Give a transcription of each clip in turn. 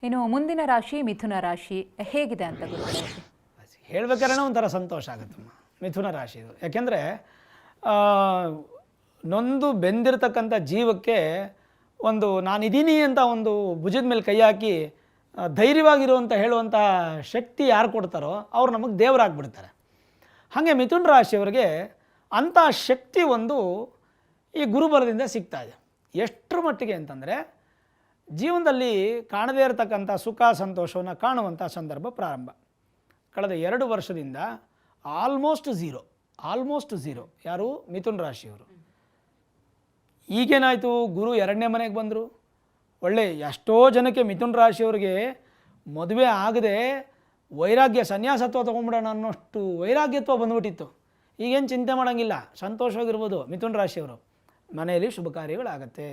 ಇನ್ನು ಮುಂದಿನ ರಾಶಿ ಮಿಥುನ ರಾಶಿ ಹೇಗಿದೆ ಅಂತ ಗುರುಗಳೇ? ಹೇಳ್ಬೇಕಾದ್ರೆ ಒಂಥರ ಸಂತೋಷ ಆಗುತ್ತಮ್ಮ ಮಿಥುನ ರಾಶಿದು. ಯಾಕೆಂದರೆ ನೊಂದು ಬೆಂದಿರತಕ್ಕಂಥ ಜೀವಕ್ಕೆ ಒಂದು ನಾನಿದ್ದೀನಿ ಅಂತ ಒಂದು ಭುಜದ ಮೇಲೆ ಕೈ ಹಾಕಿ ಧೈರ್ಯವಾಗಿರುವಂಥ ಹೇಳುವಂಥ ಶಕ್ತಿ ಯಾರು ಕೊಡ್ತಾರೋ ಅವ್ರು ನಮಗೆ ದೇವರಾಗ್ಬಿಡ್ತಾರೆ. ಹಾಗೆ ಮಿಥುನ ರಾಶಿಯವರಿಗೆ ಅಂಥ ಶಕ್ತಿ ಒಂದು ಈ ಗುರುಬಲದಿಂದ ಸಿಗ್ತಾ ಇದೆ. ಎಷ್ಟರ ಮಟ್ಟಿಗೆ ಅಂತಂದರೆ ಜೀವನದಲ್ಲಿ ಕಾಣದೇ ಇರತಕ್ಕಂಥ ಸುಖ ಸಂತೋಷವನ್ನು ಕಾಣುವಂಥ ಸಂದರ್ಭ ಪ್ರಾರಂಭ. ಕಳೆದ 2 ವರ್ಷದಿಂದ ಆಲ್ಮೋಸ್ಟ್ ಝೀರೋ ಯಾರು ಮಿಥುನ ರಾಶಿಯವರು. ಈಗೇನಾಯಿತು, ಗುರು 2ನೇ ಮನೆಗೆ ಬಂದರು. ಒಳ್ಳೆ ಎಷ್ಟೋ ಜನಕ್ಕೆ ಮಿಥುನ ರಾಶಿಯವರಿಗೆ ಮದುವೆ ಆಗದೆ ವೈರಾಗ್ಯ ಸನ್ಯಾಸತ್ವ ತೊಗೊಂಬಿಡೋಣ ಅನ್ನೋಷ್ಟು ವೈರಾಗ್ಯತ್ವ ಬಂದ್ಬಿಟ್ಟಿತ್ತು. ಈಗೇನು ಚಿಂತೆ ಮಾಡೋಂಗಿಲ್ಲ, ಸಂತೋಷವಾಗಿರ್ಬೋದು. ಮಿಥುನ ರಾಶಿಯವರು ಮನೆಯಲ್ಲಿ ಶುಭ ಕಾರ್ಯಗಳಾಗತ್ತೆ,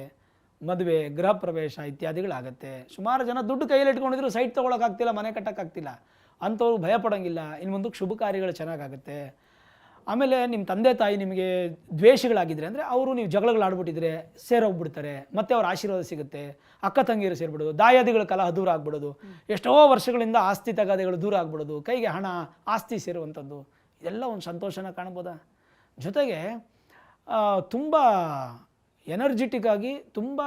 ಮದುವೆ ಗೃಹ ಪ್ರವೇಶ ಇತ್ಯಾದಿಗಳಾಗತ್ತೆ. ಸುಮಾರು ಜನ ದುಡ್ಡು ಕೈಯಲ್ಲಿ ಇಟ್ಕೊಂಡಿದ್ರು ಸೈಟ್ ತೊಗೊಳಕ್ಕಾಗ್ತಿಲ್ಲ, ಮನೆ ಕಟ್ಟೋಕ್ಕಾಗ್ತಿಲ್ಲ, ಅಂಥವ್ರು ಭಯ ಪಡೋಂಗಿಲ್ಲ. ಇನ್ನು ಮುಂದಕ್ಕೆ ಶುಭ ಕಾರ್ಯಗಳು ಚೆನ್ನಾಗಾಗುತ್ತೆ. ಆಮೇಲೆ ನಿಮ್ಮ ತಂದೆ ತಾಯಿ ನಿಮಗೆ ದ್ವೇಷಗಳಾಗಿದ್ದರೆ ಅಂದರೆ ಅವರು ನೀವು ಜಗಳಗಳಾಡ್ಬಿಟ್ಟಿದ್ರೆ ಸೇರೋಗ್ಬಿಡ್ತಾರೆ, ಮತ್ತೆ ಅವ್ರ ಆಶೀರ್ವಾದ ಸಿಗುತ್ತೆ. ಅಕ್ಕ ತಂಗಿಯರು ಸೇರಿಬಿಡೋದು, ದಾಯಾದಿಗಳ ಕಲಹ ದೂರ ಆಗ್ಬಿಡೋದು, ಎಷ್ಟೋ ವರ್ಷಗಳಿಂದ ಆಸ್ತಿ ತಗಾದೆಗಳು ದೂರ ಆಗ್ಬಿಡೋದು, ಕೈಗೆ ಹಣ ಆಸ್ತಿ ಸೇರುವಂಥದ್ದು, ಇದೆಲ್ಲ ಒಂದು ಸಂತೋಷನ ಕಾಣ್ಬೋದಾ. ಜೊತೆಗೆ ತುಂಬ ಎನರ್ಜೆಟಿಕ್ ಆಗಿ ತುಂಬ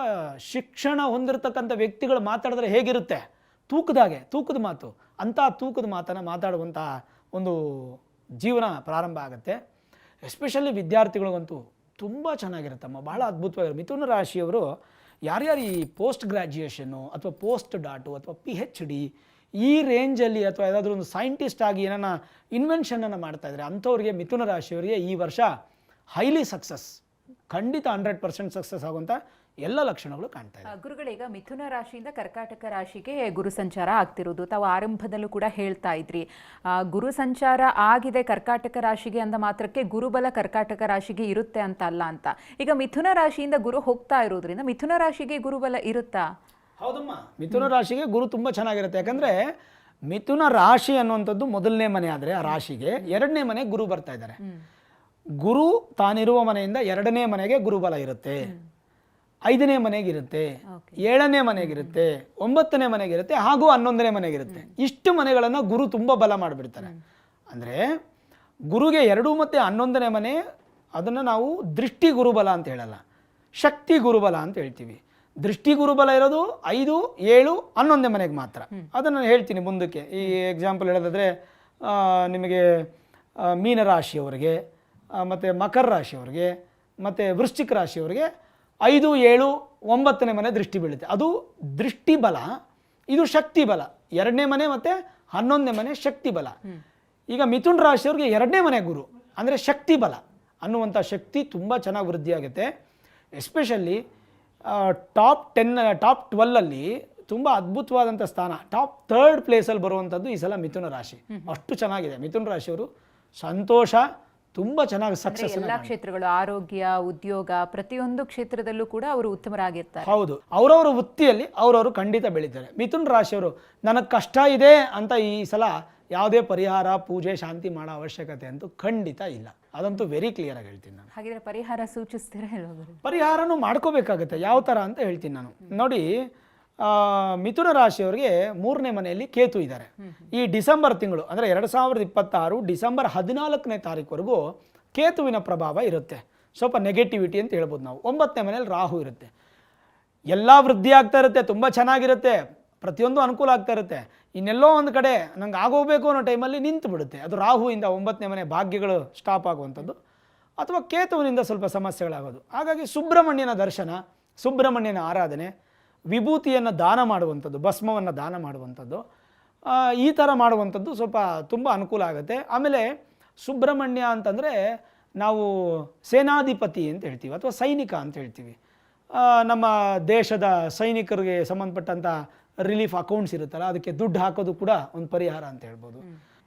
ಶಿಕ್ಷಣ ಹೊಂದಿರತಕ್ಕಂಥ ವ್ಯಕ್ತಿಗಳು ಮಾತಾಡಿದ್ರೆ ಹೇಗಿರುತ್ತೆ, ತೂಕದ ಮಾತು, ಅಂಥ ತೂಕದ ಮಾತನ್ನು ಮಾತಾಡುವಂಥ ಒಂದು ಜೀವನ ಪ್ರಾರಂಭ ಆಗುತ್ತೆ. ಎಸ್ಪೆಷಲಿ ವಿದ್ಯಾರ್ಥಿಗಳಿಗಂತೂ ತುಂಬ ಚೆನ್ನಾಗಿರುತ್ತಮ್ಮ, ಬಹಳ ಅದ್ಭುತವಾಗಿರೋ ಮಿಥುನ ರಾಶಿಯವರು ಯಾರ್ಯಾರು ಈ ಪೋಸ್ಟ್ ಗ್ರ್ಯಾಜುಯೇಷನ್ನು ಅಥವಾ ಪೋಸ್ಟ್ ಡಾಟು ಅಥವಾ PhD ಈ ರೇಂಜಲ್ಲಿ ಅಥವಾ ಯಾವುದಾದ್ರೂ ಒಂದು ಸೈಂಟಿಸ್ಟ್ ಆಗಿ ಏನನ್ನ ಇನ್ವೆನ್ಷನನ್ನು ಮಾಡ್ತಾಯಿದ್ರೆ ಅಂಥವ್ರಿಗೆ ಮಿಥುನ ರಾಶಿಯವರಿಗೆ ಈ ವರ್ಷ ಹೈಲಿ ಸಕ್ಸಸ್, ಖಂಡಿತ 100% ಸಕ್ಸಸ್ ಆಗುವಂಥ ಎಲ್ಲ ಲಕ್ಷಣಗಳು ಕಾಣ್ತಾ ಇದೆ. ಗುರುಗಳೀಗ ಮಿಥುನ ರಾಶಿಯಿಂದ ಕರ್ಕಾಟಕ ರಾಶಿಗೆ ಗುರು ಸಂಚಾರ ಆಗ್ತಿರೋದು ತಾವು ಆರಂಭದಲ್ಲೂ ಕೂಡ ಹೇಳ್ತಾ ಇದ್ರಿ. ಗುರು ಸಂಚಾರ ಆಗಿದೆ ಕರ್ಕಾಟಕ ರಾಶಿಗೆ ಅಂದ ಮಾತ್ರಕ್ಕೆ ಗುರುಬಲ ಕರ್ಕಾಟಕ ರಾಶಿಗೆ ಇರುತ್ತೆ ಅಂತ ಅಲ್ಲ ಅಂತ. ಈಗ ಮಿಥುನ ರಾಶಿಯಿಂದ ಗುರು ಹೋಗ್ತಾ ಇರೋದ್ರಿಂದ ಮಿಥುನ ರಾಶಿಗೆ ಗುರುಬಲ ಇರುತ್ತಾ? ಹೌದಮ್ಮ, ಮಿಥುನ ರಾಶಿಗೆ ಗುರು ತುಂಬ ಚೆನ್ನಾಗಿರುತ್ತೆ. ಯಾಕಂದರೆ ಮಿಥುನ ರಾಶಿ ಅನ್ನುವಂಥದ್ದು 1ನೇ ಮನೆ ಆದರೆ ಆ ರಾಶಿಗೆ 2ನೇ ಮನೆ ಗುರು ಬರ್ತಾ ಇದ್ದಾರೆ. ಗುರು ತಾನಿರುವ ಮನೆಯಿಂದ 2ನೇ ಮನೆಗೆ ಗುರುಬಲ ಇರುತ್ತೆ, 5ನೇ ಮನೆಗಿರುತ್ತೆ, 7ನೇ ಮನೆಗಿರುತ್ತೆ, 9ನೇ ಮನೆಗಿರುತ್ತೆ, ಹಾಗೂ 11ನೇ ಮನೆಗಿರುತ್ತೆ. ಇಷ್ಟು ಮನೆಗಳನ್ನು ಗುರು ತುಂಬ ಬಲ ಮಾಡಿಬಿಡ್ತಾರೆ. ಅಂದರೆ ಗುರುಗೆ 2 ಮತ್ತು 11ನೇ ಮನೆ ಅದನ್ನು ನಾವು ದೃಷ್ಟಿ ಗುರುಬಲ ಅಂತ ಹೇಳಲ್ಲ, ಶಕ್ತಿ ಗುರುಬಲ ಅಂತ ಹೇಳ್ತೀವಿ. ದೃಷ್ಟಿ ಗುರುಬಲ ಇರೋದು 5, 7, 11ನೇ ಮನೆಗೆ ಮಾತ್ರ. ಅದನ್ನು ನಾನು ಹೇಳ್ತೀನಿ ಮುಂದಕ್ಕೆ. ಈ ಎಕ್ಸಾಂಪಲ್ ಹೇಳೋದಾದರೆ ನಿಮಗೆ ಮೀನರಾಶಿಯವರಿಗೆ ಮತ್ತು ಮಕರ ರಾಶಿಯವರಿಗೆ ಮತ್ತು ವೃಶ್ಚಿಕ ರಾಶಿಯವರಿಗೆ 5, 7, 9ನೇ ಮನೆ ದೃಷ್ಟಿ ಬೀಳುತ್ತೆ. ಅದು ದೃಷ್ಟಿ ಬಲ, ಇದು ಶಕ್ತಿ ಬಲ. 2ನೇ ಮನೆ ಮತ್ತು 11ನೇ ಮನೆ ಶಕ್ತಿ ಬಲ. ಈಗ ಮಿಥುನ ರಾಶಿಯವ್ರಿಗೆ 2ನೇ ಮನೆ ಗುರು ಅಂದರೆ ಶಕ್ತಿ ಬಲ ಅನ್ನುವಂಥ ಶಕ್ತಿ ತುಂಬ ಚೆನ್ನಾಗಿ ವೃದ್ಧಿಯಾಗುತ್ತೆ. ಎಸ್ಪೆಷಲಿ ಟಾಪ್ 12ಅಲ್ಲಿ ತುಂಬ ಅದ್ಭುತವಾದಂಥ ಸ್ಥಾನ, ಟಾಪ್ 3rd ಪ್ಲೇಸಲ್ಲಿ ಬರುವಂಥದ್ದು ಈ ಸಲ ಮಿಥುನ ರಾಶಿ. ಅಷ್ಟು ಚೆನ್ನಾಗಿದೆ ಮಿಥುನ ರಾಶಿಯವರು. ಸಂತೋಷ, ತುಂಬ ಚೆನ್ನಾಗಿ ಸಕ್ಸಸ್. ಎಲ್ಲ ಕ್ಷೇತ್ರಗಳು, ಆರೋಗ್ಯ, ಉದ್ಯೋಗ, ಪ್ರತಿಯೊಂದು ಕ್ಷೇತ್ರದಲ್ಲೂ ಕೂಡ ಅವರು ಉತ್ತಮರಾಗಿರ್ತಾರೆ. ಹೌದು, ಅವರವರ ವೃತ್ತಿಯಲ್ಲಿ ಅವರವರು ಖಂಡಿತ ಬೆಳೀತಾರೆ. ಮಿಥುನ ರಾಶಿಯವರು ನನಗೆ ಕಷ್ಟ ಇದೆ ಅಂತ ಈ ಸಲ ಯಾವುದೇ ಪರಿಹಾರ, ಪೂಜೆ, ಶಾಂತಿ ಮಾಡೋ ಅವಶ್ಯಕತೆ ಅಂತೂ ಖಂಡಿತ ಇಲ್ಲ. ಅದಂತೂ ವೆರಿ ಕ್ಲಿಯರ್ ಆಗಿ ಹೇಳ್ತೀನಿ ನಾನು. ಹಾಗಿದ್ರೆ ಪರಿಹಾರ ಸೂಚಿಸ್ತೀರಾ? ಪರಿಹಾರನೂ ಮಾಡ್ಕೋಬೇಕಾಗುತ್ತೆ. ಯಾವ ಥರ ಅಂತ ಹೇಳ್ತೀನಿ ನಾನು. ನೋಡಿ, ಮಿಥುನ ರಾಶಿಯವರಿಗೆ 3ನೇ ಮನೆಯಲ್ಲಿ ಕೇತು ಇದ್ದಾರೆ. ಈ ಡಿಸೆಂಬರ್ ತಿಂಗಳು ಅಂದರೆ 2026 ಡಿಸೆಂಬರ್ 14ನೇ ತಾರೀಕುವರೆಗೂ ಕೇತುವಿನ ಪ್ರಭಾವ ಇರುತ್ತೆ. ಸ್ವಲ್ಪ ನೆಗೆಟಿವಿಟಿ ಅಂತ ಹೇಳ್ಬೋದು ನಾವು. 9ನೇ ಮನೆಯಲ್ಲಿ ರಾಹು ಇರುತ್ತೆ. ಎಲ್ಲ ವೃದ್ಧಿ ಆಗ್ತಾ ಇರುತ್ತೆ, ತುಂಬ ಚೆನ್ನಾಗಿರುತ್ತೆ, ಪ್ರತಿಯೊಂದು ಅನುಕೂಲ ಆಗ್ತಾ ಇರುತ್ತೆ. ಇನ್ನೆಲ್ಲೋ ಒಂದು ಕಡೆ ನಂಗೆ ಆಗೋಗ್ಬೇಕು ಅನ್ನೋ ಟೈಮಲ್ಲಿ ನಿಂತು ಬಿಡುತ್ತೆ. ಅದು ರಾಹುವಿಂದ 9ನೇ ಮನೆ ಭಾಗ್ಯಗಳು ಸ್ಟಾಪ್ ಆಗುವಂಥದ್ದು, ಅಥವಾ ಕೇತುವಿನಿಂದ ಸ್ವಲ್ಪ ಸಮಸ್ಯೆಗಳಾಗೋದು. ಹಾಗಾಗಿ ಸುಬ್ರಹ್ಮಣ್ಯನ ದರ್ಶನ, ಸುಬ್ರಹ್ಮಣ್ಯನ ಆರಾಧನೆ, ವಿಭೂತಿಯನ್ನು ದಾನ ಮಾಡುವಂಥದ್ದು, ಭಸ್ಮವನ್ನು ದಾನ ಮಾಡುವಂಥದ್ದು, ಈ ಥರ ಮಾಡುವಂಥದ್ದು ಸ್ವಲ್ಪ ತುಂಬ ಅನುಕೂಲ ಆಗುತ್ತೆ. ಆಮೇಲೆ ಸುಬ್ರಹ್ಮಣ್ಯ ಅಂತಂದರೆ ನಾವು ಸೇನಾಧಿಪತಿ ಅಂತ ಹೇಳ್ತೀವಿ ಅಥವಾ ಸೈನಿಕ ಅಂತ ಹೇಳ್ತೀವಿ. ನಮ್ಮ ದೇಶದ ಸೈನಿಕರಿಗೆ ಸಂಬಂಧಪಟ್ಟಂಥ ರಿಲೀಫ್ ಅಕೌಂಟ್ಸ್ ಇರುತ್ತಲ್ಲ, ಅದಕ್ಕೆ ದುಡ್ಡು ಹಾಕೋದು ಕೂಡ ಒಂದು ಪರಿಹಾರ ಅಂತ ಹೇಳ್ಬೋದು.